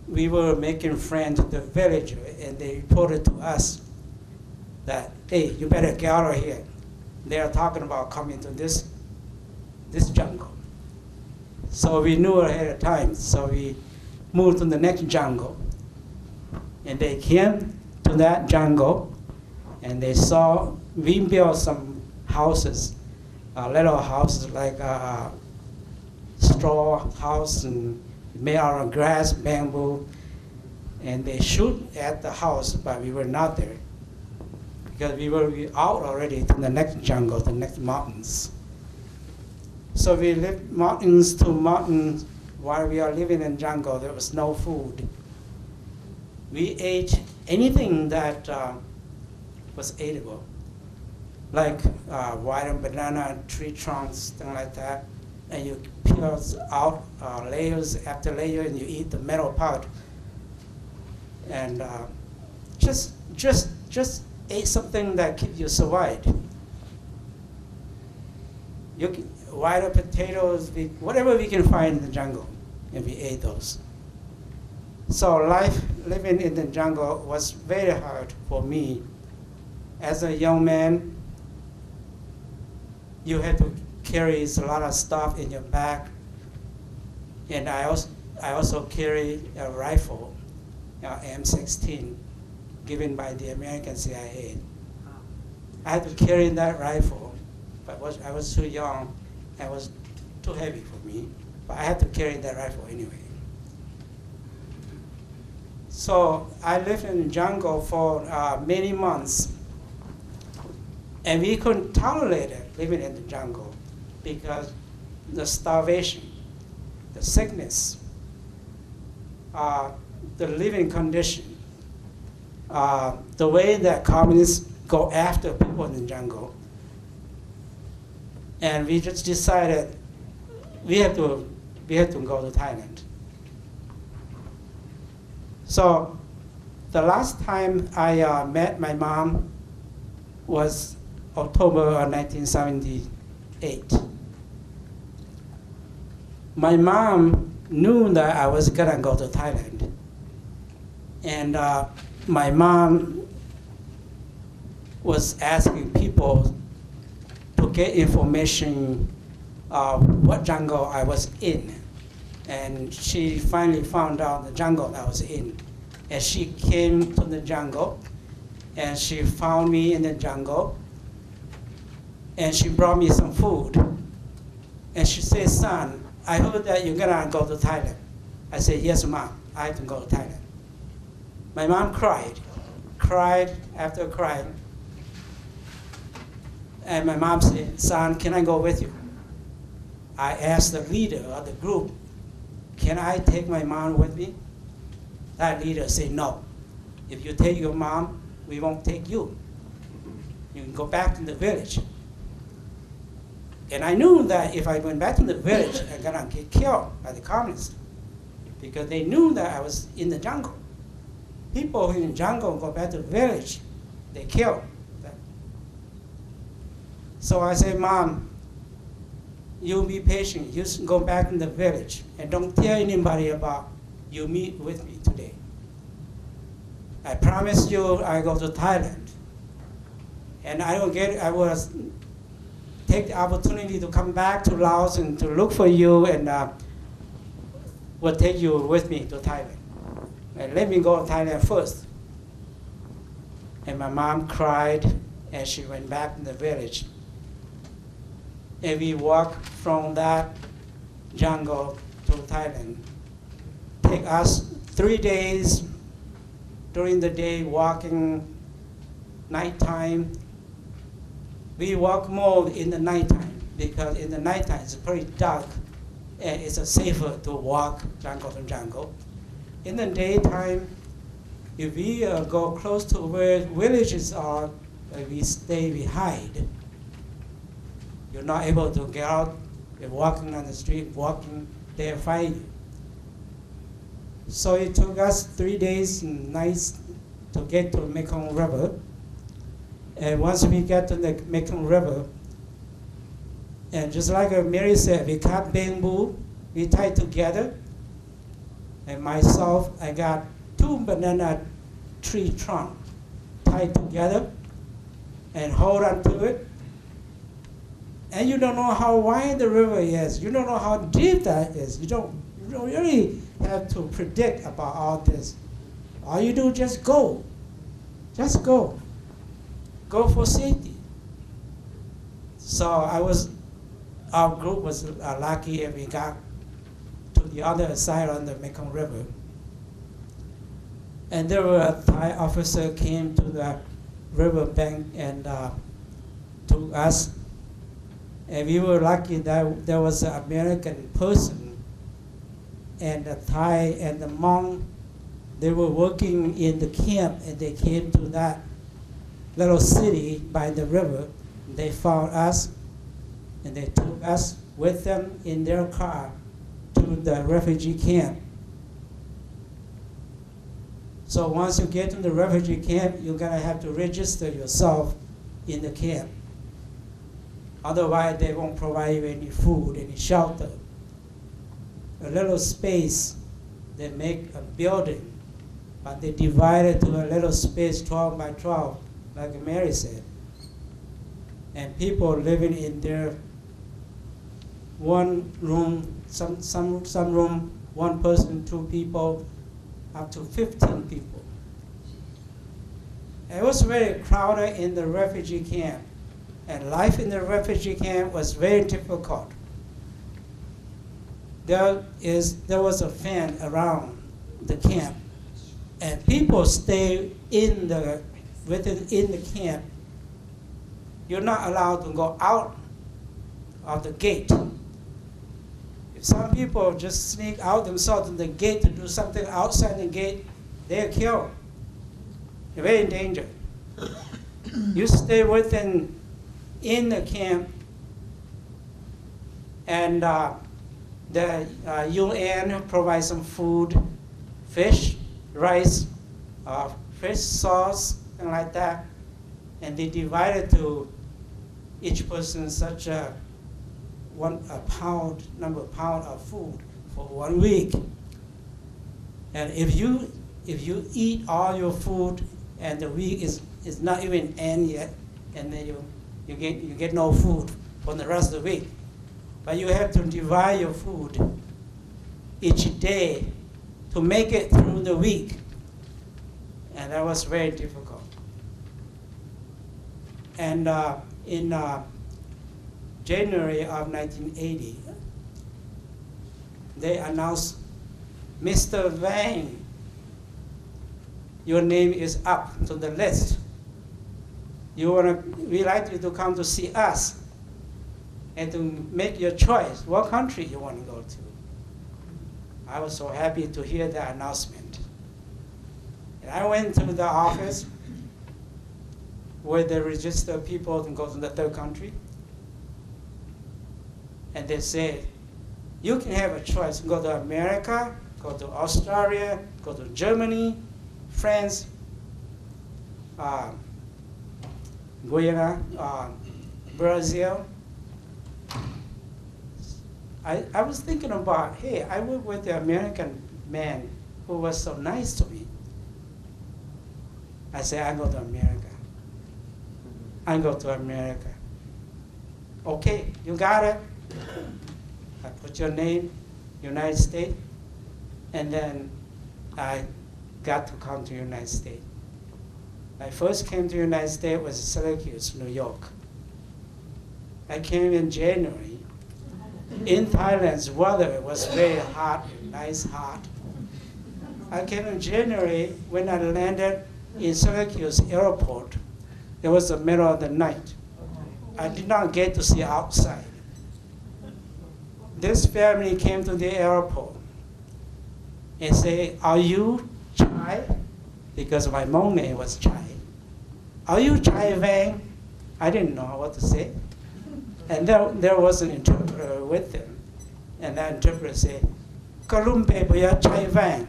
we were making friends with the villager, and they reported to us that, hey, you better get out of here. They are talking about coming to this jungle. So we knew ahead of time, so we moved to the next jungle. And they came to that jungle, and they saw we built some houses, little houses like a straw house and made out of grass, bamboo, and they shoot at the house, but we were not there because we were out already to the next jungle, the next mountains. So we lived mountains to mountains. While we are living in jungle, there was no food. We ate anything that was edible, like white banana, tree trunks, things like that. And you peel out layers after layer, and you eat the middle part. And just ate something that keep you survived. White potatoes, whatever we can find in the jungle, and we ate those. So life living in the jungle was very hard for me. As a young man, you had to carry a lot of stuff in your back, and I also carry a rifle, M16, given by the American CIA. I had to carry that rifle, but I was too young. It was too heavy for me, but I had to carry that rifle anyway. So I lived in the jungle for many months, and we couldn't tolerate it living in the jungle because the starvation, the sickness, the living condition, the way that communists go after people in the jungle. And we just decided we had to go to Thailand. So the last time I met my mom was October of 1978. My mom knew that I was gonna go to Thailand. And my mom was asking people to get information of what jungle I was in. And she finally found out the jungle I was in. And she came to the jungle, and she found me in the jungle, and she brought me some food. And she said, "Son, I heard that you're gonna go to Thailand." I said, "Yes, Mom, I have to go to Thailand." My mom cried after crying. And my mom said, "Son, can I go with you?" I asked the leader of the group, "Can I take my mom with me?" That leader said, "No. If you take your mom, we won't take you. You can go back to the village." And I knew that if I went back to the village, I'm gonna get killed by the communists because they knew that I was in the jungle. People in the jungle go back to the village, they kill them. So I said, "Mom, you be patient. You go back in the village and don't tell anybody about you meet with me today. I promise you I go to Thailand. And I will take the opportunity to come back to Laos and to look for you, and will take you with me to Thailand. And let me go to Thailand first." And my mom cried, and she went back in the village. And we walked from that jungle to Thailand. Take us 3 days. During the day, walking, nighttime. We walk more in the nighttime because in the nighttime it's pretty dark and it's safer to walk jungle to jungle. In the daytime, if we go close to where villages are, we stay, we hide. You're not able to get out. You're walking on the street, walking, they'll find you. So it took us 3 days and nights to get to Mekong River. And once we get to the Mekong River, and just like Mary said, we cut bamboo, we tied together. And myself, I got 2 banana tree trunks tied together and hold on to it. And you don't know how wide the river is. You don't know how deep that is. You don't really have to predict about all this. All you do, just go. Just go. Go for safety. So our group was lucky and we got to the other side on the Mekong River. And there were a Thai officer came to the river bank and took us. And we were lucky that there was an American person and the Thai and the Hmong. They were working in the camp and they came to that little city by the river. They found us and they took us with them in their car to the refugee camp. So once you get to the refugee camp, you're gonna have to register yourself in the camp. Otherwise, they won't provide you any food, any shelter. A little space, they make a building, but they divide it to a little space, 12 by 12, like Mary said. And people living in there, one room, some room, one person, two people, up to 15 people. It was very crowded in the refugee camp, and life in the refugee camp was very difficult. There was a fan around the camp, and people stay in the camp. You're not allowed to go out of the gate. If some people just sneak out themselves to the gate to do something outside the gate, they're killed. They're very in danger. You stay in the camp, and the UN provides some food, fish, rice, fish sauce, and like that, and they divide it to each person such a number of pound of food for 1 week. And if you eat all your food and the week is not even end yet, and then you get no food for the rest of the week. But you have to divide your food each day to make it through the week. And that was very difficult. And in January of 1980, they announced, Mr. Vang, your name is up to the list. We'd like you to come to see us and to make your choice, what country you want to go to. I was so happy to hear that announcement. And I went to the office where they register people to go to the third country. And they said, you can have a choice, go to America, go to Australia, go to Germany, France, Guyana, Brazil. I was thinking about, hey, I worked with the American man who was so nice to me. I said, I go to America. I go to America. Okay, you got it. I put your name, United States, and then I got to come to United States. I first came to United States was Syracuse, New York. I came in January. In Thailand's weather was very hot, nice hot. I came in January. When I landed in Syracuse airport, it was the middle of the night. I did not get to see outside. This family came to the airport and said, are you Chai? Because my Hmong name was Chai. Are you Chai Vang? I didn't know what to say. And there was an interpreter with them. And that interpreter said, Kalumpe Boya Chai Vang.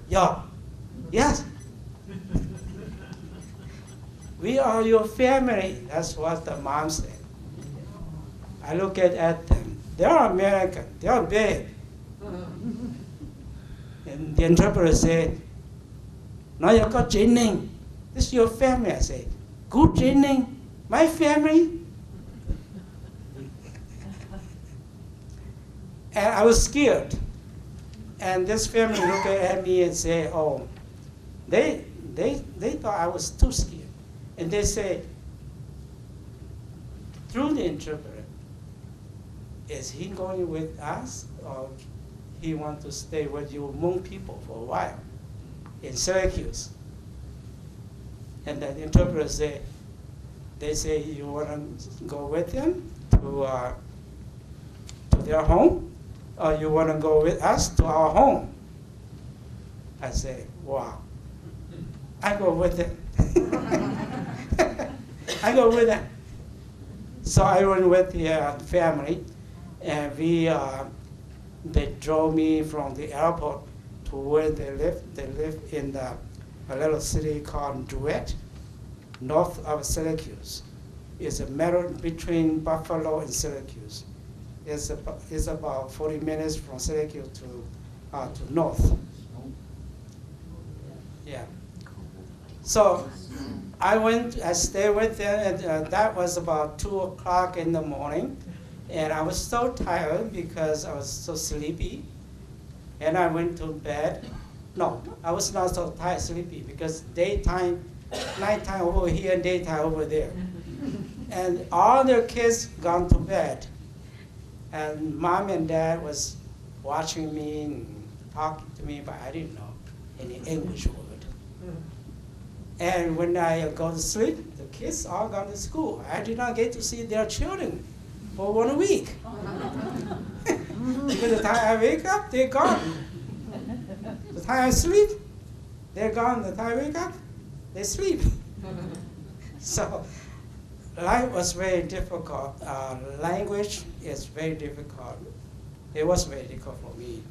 Yeah. Yes. We are your family. That's what the mom said. I look at them. They are American. They are big. And the interpreter said, now you got Jining. This is your family. I said, good Jining? My family? And I was scared. And this family looked at me and said, oh, they thought I was too scared. And they say, through the interpreter, is he going with us or he want to stay with you Hmong people for a while in Syracuse? And the interpreter say, they say, you want to go with them to their home, or you want to go with us to our home? I say, wow, I go with them. I go with them. So I went with the family, and they drove me from the airport to where they live. They live in a little city called Duet, north of Syracuse. It's a matter between Buffalo and Syracuse. It's about 40 minutes from Syracuse to north. Yeah. So I stayed with them, and that was about 2 o'clock in the morning. And I was so tired because I was so sleepy. And I went to bed. No, I was not so tired, sleepy, because nighttime over here, daytime over there. And all their kids gone to bed. And mom and dad was watching me and talking to me, but I didn't know any English word. And when I go to sleep, the kids all gone to school. I did not get to see their children for 1 week. Because the time I wake up, they're gone. The time I sleep, they're gone. The time I wake up, they sleep. So life was very difficult. Language is very difficult. It was very difficult for me.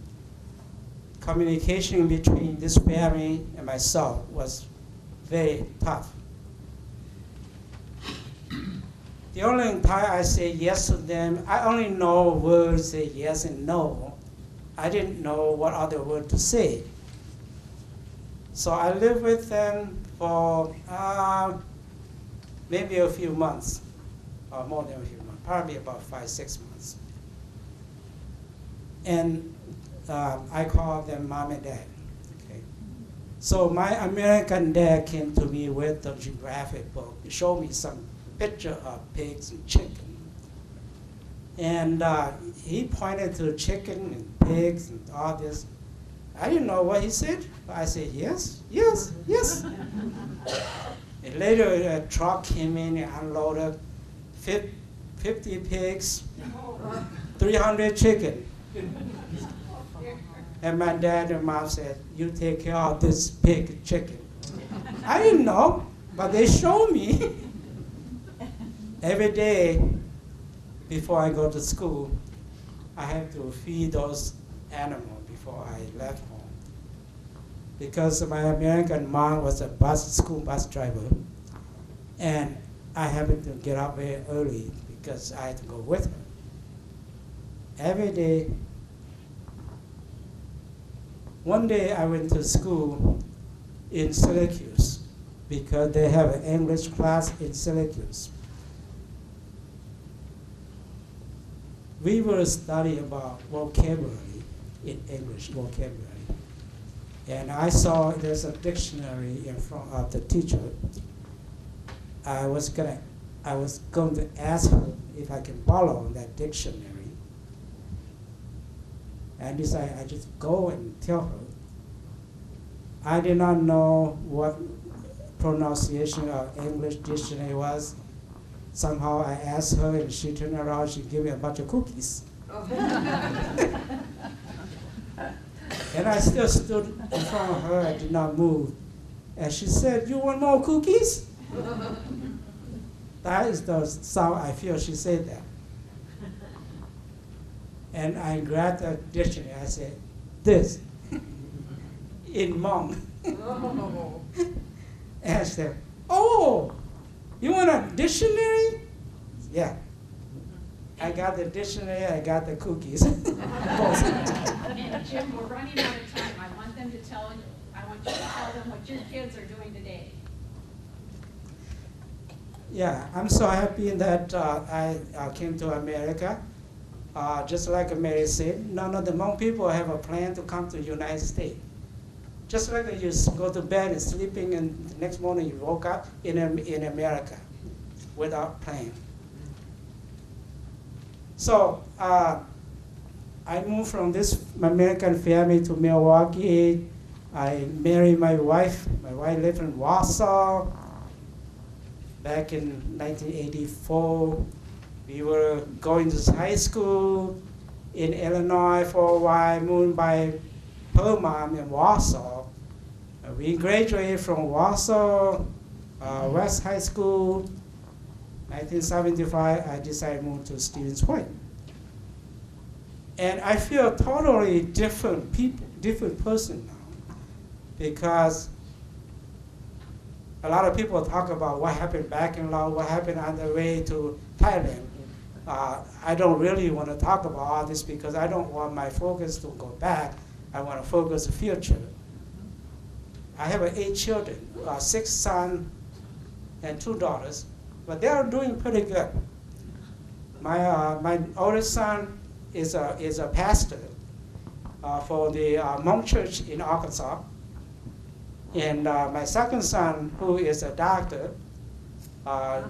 Communication between this family and myself was very tough. The only time I say yes to them, I only know words say yes and no. I didn't know what other word to say. So I lived with them for maybe a few months, or more than a few months, probably about 5-6 months. And I call them mom and dad. Okay. So my American dad came to me with the geographic book, showed me some picture of pigs and chicken. And he pointed to chicken and pigs and all this. I didn't know what he said, but I said, yes, yes, yes. And later a truck came in and unloaded 50 pigs, 300 chicken. And my dad and mom said, you take care of this pig and chicken. I didn't know, but they showed me. Every day before I go to school, I have to feed those animals before I left home. Because my American mom was a school bus driver, and I happened to get up very early because I had to go with her. Every day. One day I went to school in Syracuse because they have an English class in Syracuse. We were studying about vocabulary in English, vocabulary. And I saw there's a dictionary in front of the teacher. I was going to ask her if I can borrow that dictionary. And decided I just go and tell her. I did not know what pronunciation of English dictionary was. Somehow I asked her, and she turned around, she gave me a bunch of cookies. And I still stood in front of her, I did not move. And she said, you want more cookies? That is the sound I feel she said that. And I grabbed a dictionary, I said, this, in Hmong. And I said, oh, you want a dictionary? Yeah. I got the dictionary, I got the cookies. And Jim, we're running out of time. I want you to tell them what your kids are doing today. Yeah, I'm so happy that I came to America. Just like Mary said, none of the Hmong people have a plan to come to the United States. just like you go to bed and sleeping, and the next morning you woke up in America without plan. So I moved from this American family to Milwaukee. I married my wife. My wife lived in Warsaw. Back in 1984, we were going to high school in Illinois for a while, moved by her mom in Warsaw. We graduated from Warsaw West High School. 1975, I decided to move to Stevens Point. And I feel totally different person now, because a lot of people talk about what happened back in Laos, what happened on the way to Thailand. I don't really want to talk about all this because I don't want my focus to go back. I want to focus the future. I have 8 children, 6 sons and 2 daughters, but they are doing pretty good. My oldest son is a pastor for the Hmong church in Arkansas. And my second son, who is a doctor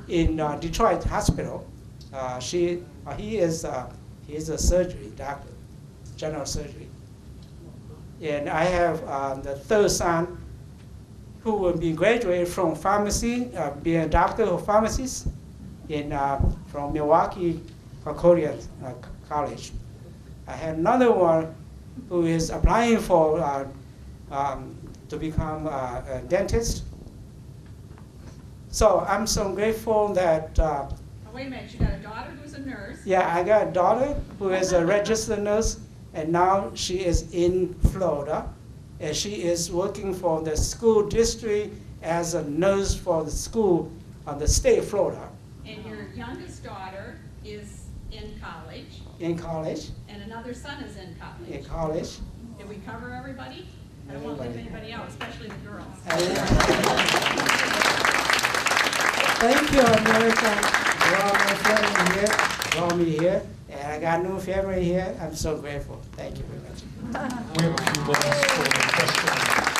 in Detroit Hospital, he is a surgery doctor, general surgery. And I have the third son, who will be graduated from pharmacy, being a doctor of pharmacist from Milwaukee Concordia College. I have another one who is applying for to become a dentist. So I'm so grateful that. Wait a minute, you got a daughter who's a nurse? Yeah, I got a daughter who is a registered nurse, and now she is in Florida, and she is working for the school district as a nurse for the school on the state of Florida. And your youngest daughter is in college? In college. And another son is in college? In college. Did we cover everybody? I don't want to leave anybody out, especially the girls. Thank you, America. For all my family here, for all me here, and I got new family here. I'm so grateful. Thank you very much. We have a few moments for questions.